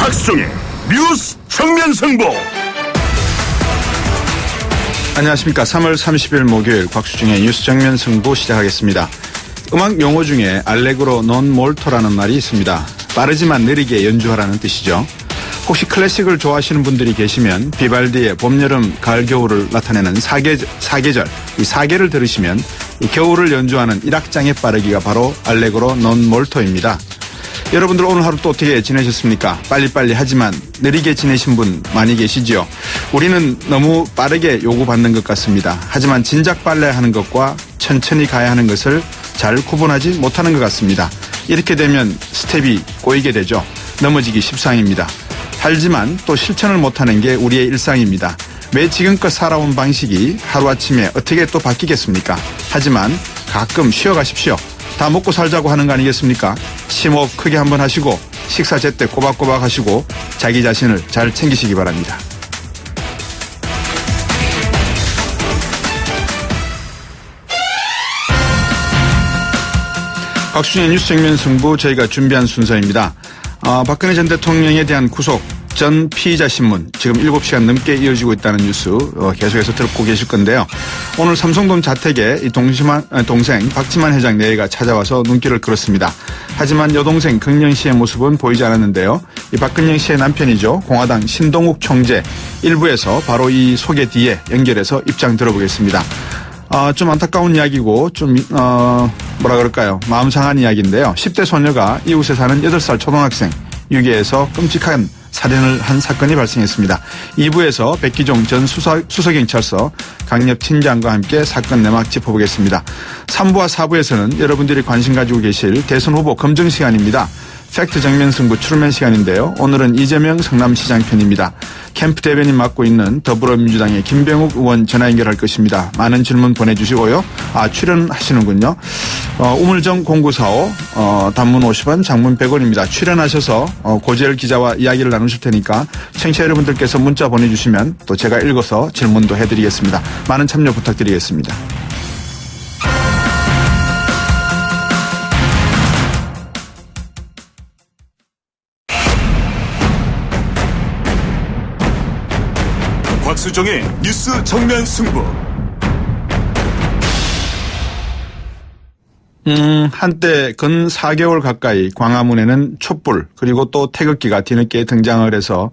박수종의 뉴스 정면승부. 안녕하십니까. 3월 30일 목요일 곽수중의 뉴스 정면승부 시작하겠습니다. 음악 용어 중에 알레그로 non molto라는 말이 있습니다. 빠르지만 느리게 연주하라는 뜻이죠. 혹시 클래식을 좋아하시는 분들이 계시면 비발디의 봄, 여름, 가을, 겨울을 나타내는 사계절, 이 사계를 들으시면 이 겨울을 연주하는 1악장의 빠르기가 바로 알레그로 non molto입니다. 여러분들 오늘 하루 또 어떻게 지내셨습니까? 빨리빨리 하지만 느리게 지내신 분 많이 계시죠? 우리는 너무 빠르게 요구받는 것 같습니다. 하지만 진작 빨라야 하는 것과 천천히 가야 하는 것을 잘 구분하지 못하는 것 같습니다. 이렇게 되면 스텝이 꼬이게 되죠. 넘어지기 십상입니다. 알지만 또 실천을 못하는 게 우리의 일상입니다. 왜 지금껏 살아온 방식이 하루아침에 어떻게 또 바뀌겠습니까? 하지만 가끔 쉬어가십시오. 다 먹고 살자고 하는 거 아니겠습니까? 심호흡 크게 한번 하시고 식사 제때 꼬박꼬박 하시고 자기 자신을 잘 챙기시기 바랍니다. 박수진의 뉴스 정면 승부 저희가 준비한 순서입니다. 박근혜 전 대통령에 대한 구속 전 피의자 신문 지금 7시간 넘게 이어지고 있다는 뉴스 계속해서 듣고 계실 건데요. 오늘 삼성동 자택에 이 동생 박지만 회장 내외가 찾아와서 눈길을 끌었습니다. 하지만 여동생 긍영 씨의 모습은 보이지 않았는데요. 이 박근영 씨의 남편이죠. 공화당 신동욱 총재 일부에서 바로 이 소개 뒤에 연결해서 입장 들어보겠습니다. 좀 안타까운 이야기고 좀 뭐라 그럴까요? 마음 상한 이야기인데요. 10대 소녀가 이웃에 사는 8살 초등학생 유기해서 끔찍한 살인을 한 사건이 발생했습니다. 2부에서 백기종 전 수서경찰서 강력 팀장과 함께 사건 내막 짚어보겠습니다. 3부와 4부에서는 여러분들이 관심 가지고 계실 대선 후보 검증 시간입니다. 팩트 정면 승부 출면 시간인데요. 오늘은 이재명 성남시장 편입니다. 캠프 대변인 맡고 있는 더불어민주당의 김병욱 의원 전화 연결할 것입니다. 많은 질문 보내주시고요. 출연하시는군요. 우물정 0945 단문 50원 장문 100원입니다. 출연하셔서 고재열 기자와 이야기를 나누실 테니까 청취자 여러분들께서 문자 보내주시면 또 제가 읽어서 질문도 해드리겠습니다. 많은 참여 부탁드리겠습니다. 박수종의 뉴스 정면 승부. 한때 근 4개월 가까이 광화문에는 촛불 그리고 또 태극기가 뒤늦게 등장을 해서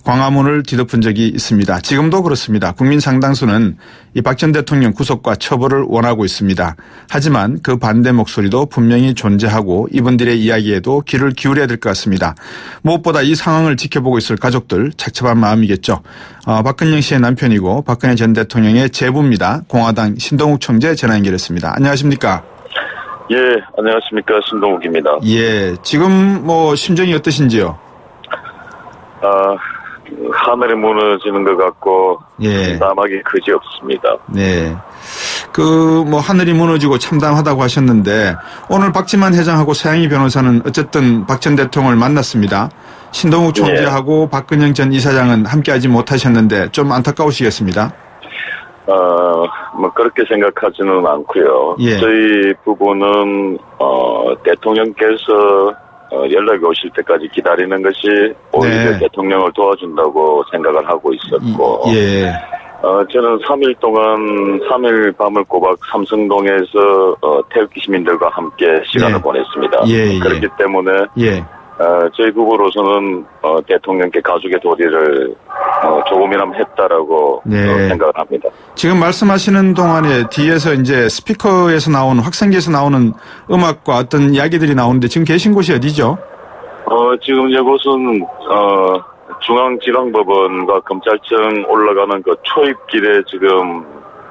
광화문을 뒤덮은 적이 있습니다. 지금도 그렇습니다. 국민 상당수는 이 박 전 대통령 구속과 처벌을 원하고 있습니다. 하지만 그 반대 목소리도 분명히 존재하고 이분들의 이야기에도 귀를 기울여야 될 것 같습니다. 무엇보다 이 상황을 지켜보고 있을 가족들 착잡한 마음이겠죠. 박근영 씨의 남편이고 박근혜 전 대통령의 제부입니다. 공화당 신동욱 총재 전화 연결했습니다. 안녕하십니까? 예, 안녕하십니까. 신동욱입니다. 예, 지금 심정이 어떠신지요? 하늘이 무너지는 것 같고, 예. 담담하기 그지없습니다. 네. 하늘이 무너지고 참담하다고 하셨는데, 오늘 박지만 회장하고 서양희 변호사는 어쨌든 박 전 대통령을 만났습니다. 신동욱 총재하고 박근영 전 이사장은 함께하지 못하셨는데, 좀 안타까우시겠습니다. 그렇게 생각하지는 않고요. 예. 저희 부부는, 대통령께서, 연락이 오실 때까지 기다리는 것이 오히려 네. 대통령을 도와준다고 생각을 하고 있었고, 예. 저는 3일 동안 3일 밤을 꼬박 삼성동에서, 태극기 시민들과 함께 시간을 예. 보냈습니다. 예, 예. 그렇기 때문에, 예. 저희 부부로서는 대통령께 가족의 도리를 조금이나마 했다라고 네. 생각을 합니다. 지금 말씀하시는 동안에 뒤에서 이제 스피커에서 나오는 확성기에서 나오는 음악과 어떤 이야기들이 나오는데 지금 계신 곳이 어디죠? 지금 이곳은 중앙지방법원과 검찰청 올라가는 그 초입길에 지금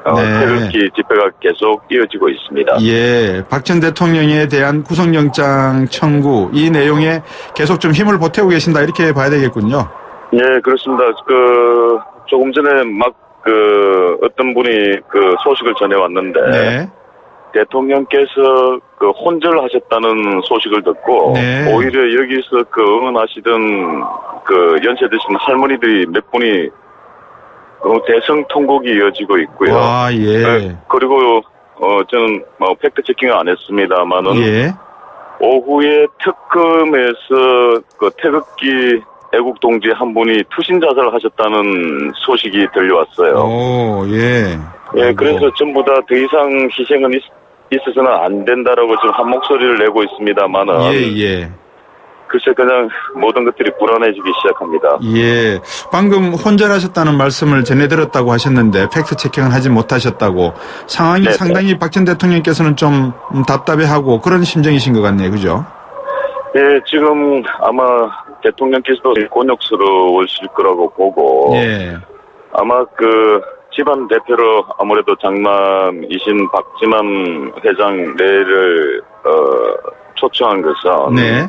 네. 태극기 집회가 계속 이어지고 있습니다. 예, 박 전 대통령에 대한 구속영장 청구 이 내용에 계속 좀 힘을 보태고 계신다 이렇게 봐야 되겠군요. 예, 그렇습니다. 조금 전에 어떤 분이 소식을 전해왔는데 네. 대통령께서 혼절하셨다는 소식을 듣고 네. 오히려 여기서 응원하시던 연세 드신 할머니들이 몇 분이 대성 통곡이 이어지고 있고요. 예. 그리고 저는 팩트 체킹을 안 했습니다만은 예. 오후에 특검에서 태극기 애국 동지 한 분이 투신 자살하셨다는 소식이 들려왔어요. 오, 예. 예, 그래서 전부 다 더 이상 희생은 있어서는 안 된다라고 지금 한 목소리를 내고 있습니다만은. 예. 글쎄 그냥 모든 것들이 불안해지기 시작합니다. 예. 방금 혼절하셨다는 말씀을 전해 들었다고 하셨는데 팩트 체킹은 하지 못하셨다고. 상황이 네네. 상당히 박 전 대통령께서는 좀 답답해하고 그런 심정이신 것 같네요. 그죠? 예, 지금 아마 대통령께서도 곤욕스러우실 거라고 보고. 예. 아마 집안 대표로 아무래도 장남이신 박지만 회장 내를 초청한 것은. 네.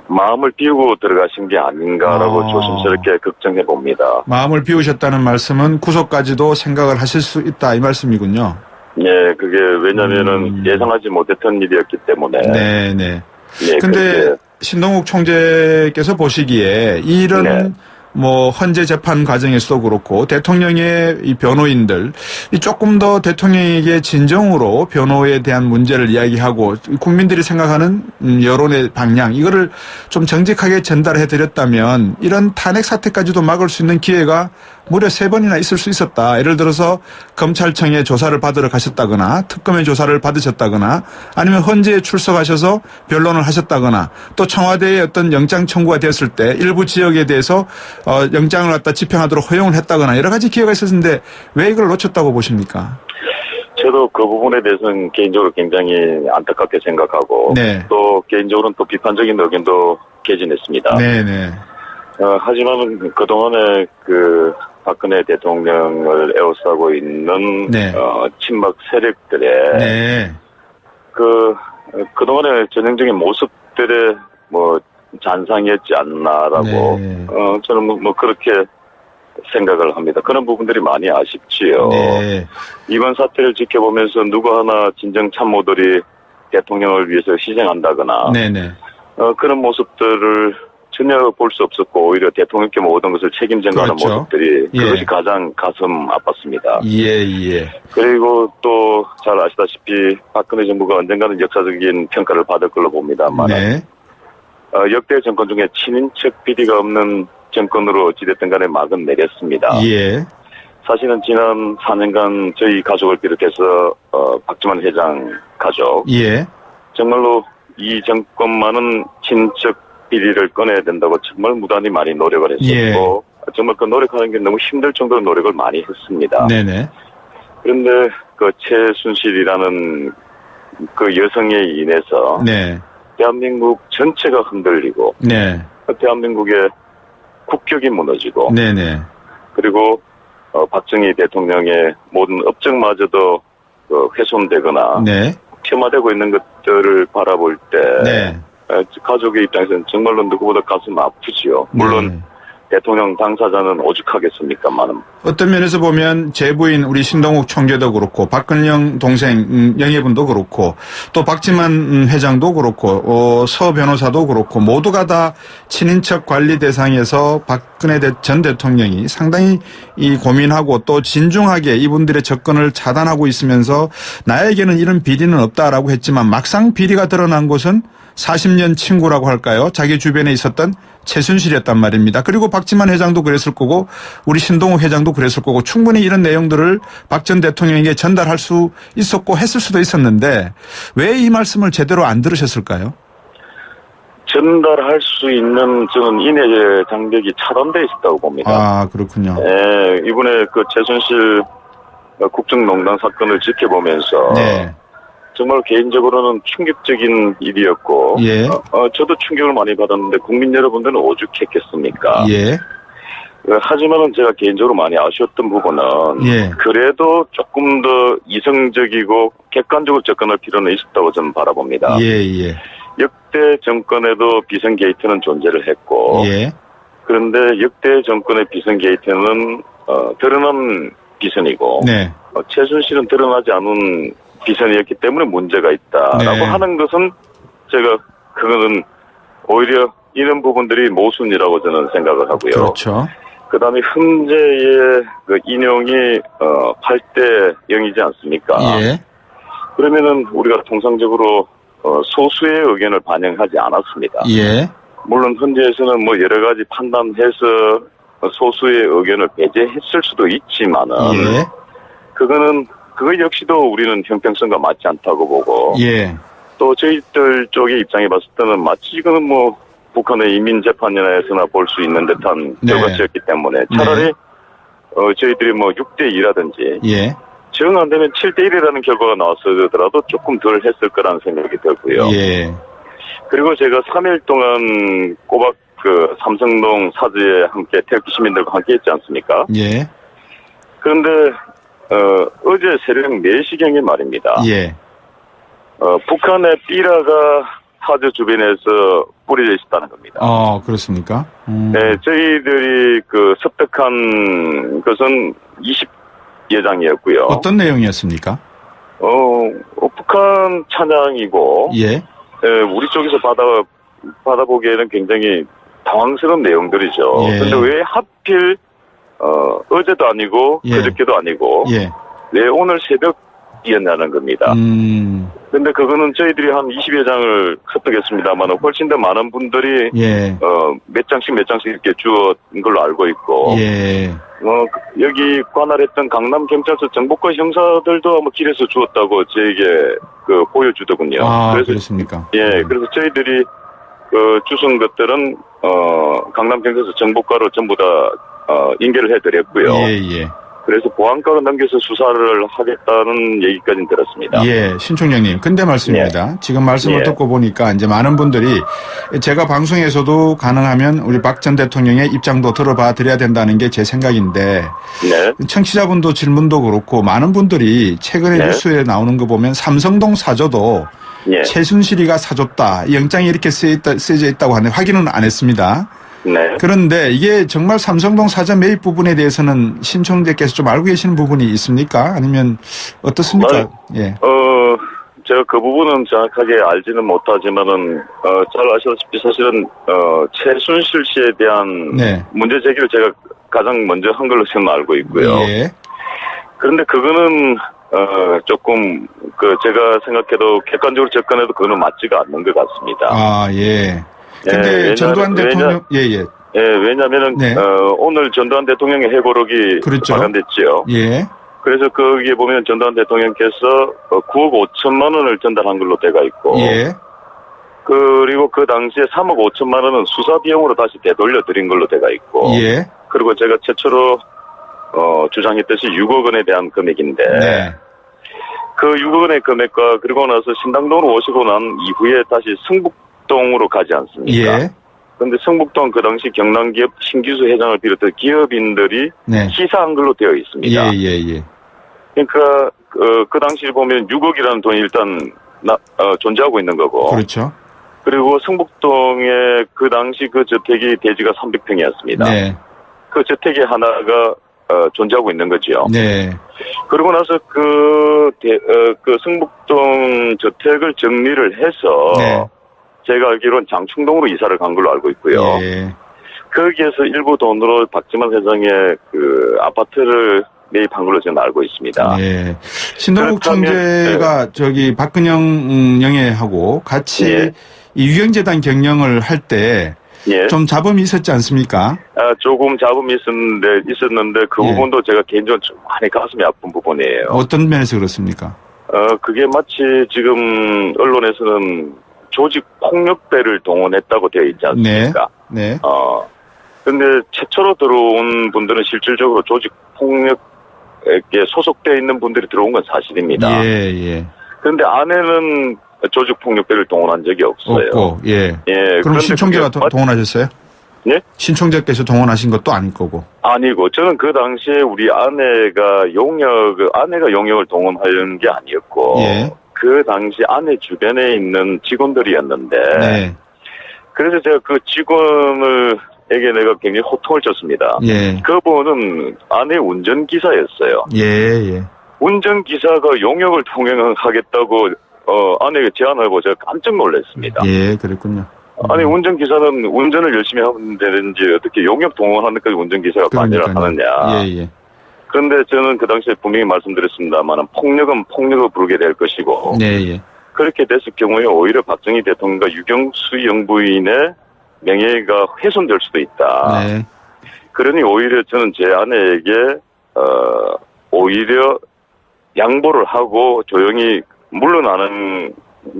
마음을 비우고 들어가신 게 아닌가라고 아. 조심스럽게 걱정해 봅니다. 마음을 비우셨다는 말씀은 구속까지도 생각을 하실 수 있다 이 말씀이군요. 예, 그게 왜냐면은 예상하지 못했던 일이었기 때문에. 네네. 예, 근데 그렇게. 신동욱 총재께서 보시기에 이런 네. 헌재 재판 과정에서도 그렇고 대통령의 이 변호인들 이 조금 더 대통령에게 진정으로 변호에 대한 문제를 이야기하고 국민들이 생각하는 여론의 방향 이거를 좀 정직하게 전달해 드렸다면 이런 탄핵 사태까지도 막을 수 있는 기회가 무려 3번이나 있을 수 있었다. 예를 들어서 검찰청에 조사를 받으러 가셨다거나 특검의 조사를 받으셨다거나 아니면 헌재에 출석하셔서 변론을 하셨다거나 또 청와대에 어떤 영장 청구가 되었을 때 일부 지역에 대해서 영장을 갖다 집행하도록 허용을 했다거나 여러 가지 기회가 있었는데 왜 이걸 놓쳤다고 보십니까? 저도 그 부분에 대해서는 개인적으로 굉장히 안타깝게 생각하고 네. 또 개인적으로는 또 비판적인 의견도 개진했습니다. 네네. 하지만 그동안에 박근혜 대통령을 에워싸고 있는 네. 친박 세력들의 네. 그동안의 전형적인 모습들의 잔상이었지 않나라고 네. 저는 그렇게 생각을 합니다. 그런 부분들이 많이 아쉽지요. 네. 이번 사태를 지켜보면서 누구 하나 진정 참모들이 대통령을 위해서 희생한다거나 네네. 그런 모습들을 전혀 볼 수 없었고 오히려 대통령께 모든 것을 책임져가는 그렇죠. 모습들이 예. 그것이 가장 가슴 아팠습니다. 예. 그리고 또 잘 아시다시피 박근혜 정부가 언젠가는 역사적인 평가를 받을 걸로 봅니다만 네. 역대 정권 중에 친인척 비리가 없는 정권으로 어찌됐든 간에 막은 내렸습니다. 예. 사실은 지난 4년간 저희 가족을 비롯해서 박지만 회장 가족 예. 정말로 이 정권만은 친척 비리를 꺼내야 된다고 정말 무단히 많이 노력을 했었고 정말 그 노력하는 게 너무 힘들 정도로 노력을 많이 했습니다. 네네. 그런데 최순실이라는 여성에 인해서 네. 대한민국 전체가 흔들리고 네. 대한민국의 국격이 무너지고 네네. 그리고 박정희 대통령의 모든 업적마저도 훼손되거나 네. 폄하되고 있는 것들을 바라볼 때 네. 가족의 입장에서는 정말로 누구보다 가슴 아프지요. 물론 네. 대통령 당사자는 오죽하겠습니까만. 어떤 면에서 보면 제 부인 우리 신동욱 총재도 그렇고 박근영 동생 영예분도 그렇고 또 박지만 회장도 그렇고 서 변호사도 그렇고 모두가 다 친인척 관리 대상에서 박근혜 전 대통령이 상당히 고민하고 또 진중하게 이분들의 접근을 차단하고 있으면서 나에게는 이런 비리는 없다라고 했지만 막상 비리가 드러난 곳은 40년 친구라고 할까요? 자기 주변에 있었던 최순실이었단 말입니다. 그리고 박지만 회장도 그랬을 거고 우리 신동욱 회장도 그랬을 거고 충분히 이런 내용들을 박 전 대통령에게 전달할 수 있었고 했을 수도 있었는데 왜 이 말씀을 제대로 안 들으셨을까요? 전달할 수 있는 저는 인해 장벽이 차단돼 있었다고 봅니다. 아, 그렇군요. 네, 이번에 최순실 국정농단 사건을 지켜보면서 네. 정말 개인적으로는 충격적인 일이었고 예. 저도 충격을 많이 받았는데 국민 여러분들은 오죽했겠습니까? 예. 하지만은 제가 개인적으로 많이 아쉬웠던 부분은 예. 그래도 조금 더 이성적이고 객관적으로 접근할 필요는 있었다고 저는 바라봅니다. 예. 역대 정권에도 비선 게이트는 존재를 했고 예. 그런데 역대 정권의 비선 게이트는 드러난 비선이고 네. 최순실은 드러나지 않은 비선이었기 때문에 문제가 있다라고 네. 하는 것은 그거는 오히려 이런 부분들이 모순이라고 저는 생각을 하고요. 그렇죠. 그다음에 헌재의 인용이 8대 0이지 않습니까? 예. 그러면은 우리가 통상적으로 소수의 의견을 반영하지 않았습니다. 예. 물론 현지에서는 뭐 여러 가지 판단해서 소수의 의견을 배제했을 수도 있지만은 예. 그거 역시도 우리는 형평성과 맞지 않다고 보고 예. 또 저희들 쪽의 입장에 봤을 때는 마치 이거는 뭐 북한의 인민재판연에서나 볼 수 있는 듯한 네. 결과치였기 때문에 차라리 저희들이 뭐 6대2라든지 예. 정 안 되면 7대1이라는 결과가 나왔어더라도 조금 덜 했을 거라는 생각이 들고요. 예. 그리고 제가 3일 동안 꼬박 그 삼성동 사주에 함께 태극기 시민들과 함께 했지 않습니까? 예. 그런데 어제 새벽 4시경에 말입니다. 예. 북한의 삐라가 사주 주변에서 뿌려져 있었다는 겁니다. 그렇습니까? 네, 저희들이 그 습득한 것은 20여장이었고요. 어떤 내용이었습니까? 북한 찬양이고, 예. 우리 쪽에서 받아보기에는 굉장히 당황스러운 내용들이죠. 예. 근데 왜 하필, 어제도 아니고, 예. 그저께도 아니고, 예. 왜 오늘 새벽이었냐는 겁니다. 근데 그거는 저희들이 한 20여 장을 습득했습니다만 훨씬 더 많은 분들이 예. 몇 장씩 이렇게 주었던 걸로 알고 있고 예. 여기 관할했던 강남경찰서 정보과 형사들도 뭐 길에서 주었다고 저에게 보여주더군요. 그래서 그렇습니까? 예, 그래서 저희들이 주신 것들은 강남경찰서 정보과로 전부 다 인계를 해드렸고요. 예. 그래서 보안과로 넘겨서 수사를 하겠다는 얘기까지는 들었습니다. 예, 신총장님. 근데 말씀입니다. 지금 말씀을 듣고 보니까 이제 많은 분들이 제가 방송에서도 가능하면 우리 박 전 대통령의 입장도 들어봐 드려야 된다는 게 제 생각인데 네. 청취자분도 질문도 그렇고 많은 분들이 최근에 뉴스에 나오는 거 보면 삼성동 사저도 최순실이가 사줬다. 영장이 이렇게 쓰여져 있다고 하는데 확인은 안 했습니다. 네. 그런데 이게 정말 삼성동 사저 매입 부분에 대해서는 신총재께서 좀 알고 계시는 부분이 있습니까? 아니면 어떻습니까? 예. 제가 그 부분은 정확하게 알지는 못하지만은, 잘 아시다시피 사실은, 최순실 씨에 대한 문제 제기를 제가 가장 먼저 한 걸로 저는 알고 있고요. 예. 그런데 그거는, 조금, 제가 생각해도 객관적으로 접근해도 그거는 맞지가 않는 것 같습니다. 예. 근데 전두환 대통령, 예. 왜냐면은, 오늘 전두환 대통령의 해고록이 발간됐지요. 예. 그래서 거기에 보면 전두환 대통령께서 9억 5천만 원을 전달한 걸로 돼가 있고, 예. 그리고 그 당시에 3억 5천만 원은 수사 비용으로 다시 되돌려 드린 걸로 돼가 있고, 예. 그리고 제가 최초로 주장했듯이 6억 원에 대한 금액인데, 그 6억 원의 금액과 그리고 나서 신당동으로 오시고 난 이후에 다시 성북동으로 가지 않습니까? 예. 그런데 성북동 그 당시 경남기업 신기수 회장을 비롯해 기업인들이 시사한 걸로 되어 있습니다. 예. 그러니까 그 당시에 보면 6억이라는 돈이 일단 존재하고 있는 거고. 그렇죠. 그리고 성북동에 그 당시 그 저택이 대지가 300평이었습니다. 네. 그 저택이 하나가 존재하고 있는 거죠. 네. 그러고 나서 그 성북동 저택을 정리를 해서 제가 알기로는 장충동으로 이사를 간 걸로 알고 있고요. 예. 거기에서 일부 돈으로 박지만 회장의 그 아파트를 매입한 걸로 저는 알고 있습니다. 예. 신동국 총재가 저기 박근영 영예하고 같이 이 유경재단 경영을 할 때 좀 잡음이 있었지 않습니까? 조금 잡음이 있었는데 그 부분도 제가 개인적으로 좀 많이 가슴이 아픈 부분이에요. 어떤 면에서 그렇습니까? 그게 마치 지금 언론에서는 조직 폭력배를 동원했다고 되어 있지 않습니까? 네. 근데 최초로 들어온 분들은 실질적으로 조직 폭력에 소속되어 있는 분들이 들어온 건 사실입니다. 예. 그런데 안에는 조직 폭력배를 동원한 적이 없어요. 없고, 그럼 신총재가 동원하셨어요? 예? 신총재께서 동원하신 것도 아닐 거고. 아니고, 저는 그 당시에 우리 아내가 용역을 동원하려는 게 아니었고, 그 당시 아내 주변에 있는 직원들이었는데, 그래서 제가 그 직원에게 내가 굉장히 호통을 쳤습니다. 그분은 아내 운전기사였어요. 운전기사가 용역을 통행하겠다고 아내가 제안을 하고 제가 깜짝 놀랐습니다. 그랬군요. 아니, 운전기사는 운전을 열심히 하면 되는지 어떻게 용역 동원하는 데까지 운전기사가 관여를 하느냐. 그런데 저는 그 당시에 분명히 말씀드렸습니다만 폭력은 폭력을 부르게 될 것이고 그렇게 됐을 경우에 오히려 박정희 대통령과 유경수 영부인의 명예가 훼손될 수도 있다. 네. 그러니 오히려 저는 제 아내에게 오히려 양보를 하고 조용히 물러나는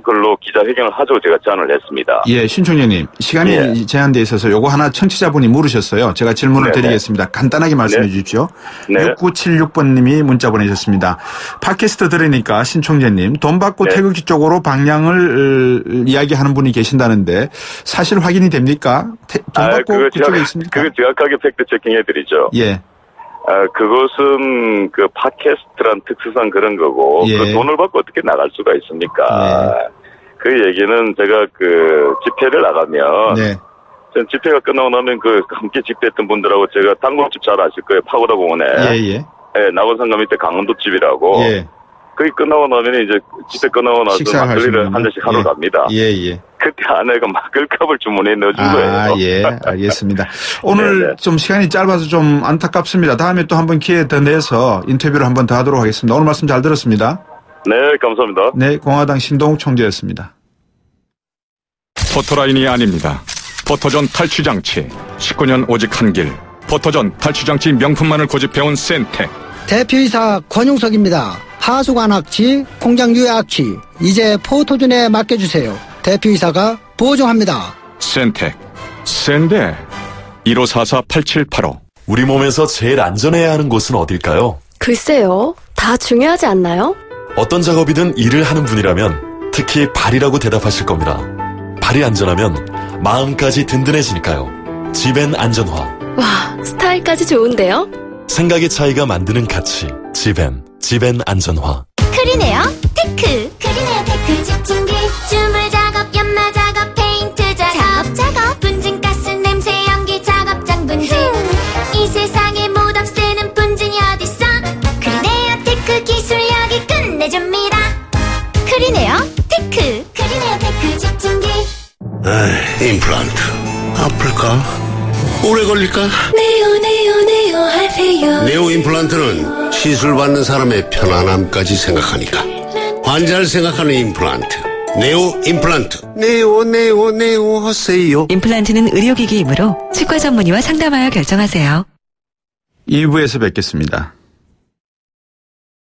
걸로 기자회견을 하자고 제가 제안을 했습니다. 예, 신총장님. 시간이 예. 제한돼 있어서 요거 하나 청취자분이 물으셨어요. 제가 질문을 네네. 드리겠습니다. 간단하게 말씀해 네. 주십시오. 네. 6976번님이 문자 보내셨습니다. 팟캐스트 들으니까 신총장님 돈 받고 네. 태극기 쪽으로 방향을 이야기하는 분이 계신다는데 사실 확인이 됩니까? 돈 받고 그쪽에 있습니까? 그거 정확하게 팩트 체킹해드리죠. 예. 그것은 그 팟캐스트란 특수상 그런 거고 예. 그 돈을 받고 어떻게 나갈 수가 있습니까? 예. 그 얘기는 제가 그 집회를 나가면 네. 전 집회가 끝나고 나면 그 함께 집회했던 분들하고 제가 단골집 잘 아실 거예요. 파고다 공원에. 예. 예, 낙원상가 밑에 강원도집이라고. 예. 거기 끝나고 나면 이제 집회 끝나고 나서 식사를 막걸리를 한 잔씩 하러 갑니다. 예. 그때 아내가 막걸값을 주문해 넣어준 거예요. 예, 알겠습니다. 오늘 네네. 좀 시간이 짧아서 좀 안타깝습니다. 다음에 또 한번 기회 더 내서 인터뷰를 한번 더 하도록 하겠습니다. 오늘 말씀 잘 들었습니다. 네, 감사합니다. 네, 공화당 신동욱 총재였습니다. 포토라인이 아닙니다. 포토존 탈취장치 19년 오직 한 길. 포토존 탈취장치 명품만을 고집해온 센텍. 대표이사 권용석입니다. 하수관 악취, 공장 유해 악취, 이제 포토존에 맡겨주세요. 대표이사가 보증합니다. 센텍. 센데 1544-8785. 우리 몸에서 제일 안전해야 하는 곳은 어딜까요? 글쎄요. 다 중요하지 않나요? 어떤 작업이든 일을 하는 분이라면 특히 발이라고 대답하실 겁니다. 발이 안전하면 마음까지 든든해지니까요. 지벤 안전화. 와, 스타일까지 좋은데요? 생각의 차이가 만드는 가치. 지벤 안전화. 크리네어 테크. 크리네어 테크 집중기. 주물 작업, 연마 작업, 페인트 작업. 분진가스, 냄새, 연기 작업장 분진. 이 세상에 못 없애는 분진이 어딨어. 크리네어 테크 기술력이 끝내줍니다. 크리네어 테크. 크리네어 테크 집중기. 임플란트 아플까? 오래 걸릴까? 네오 하세요. 네오 임플란트는 시술 받는 사람의 편안함까지 생각하니까 환자를 생각하는 임플란트 네오 임플란트. 네오 하세요. 임플란트는 의료기기이므로 치과 전문의와 상담하여 결정하세요. 2부에서 뵙겠습니다.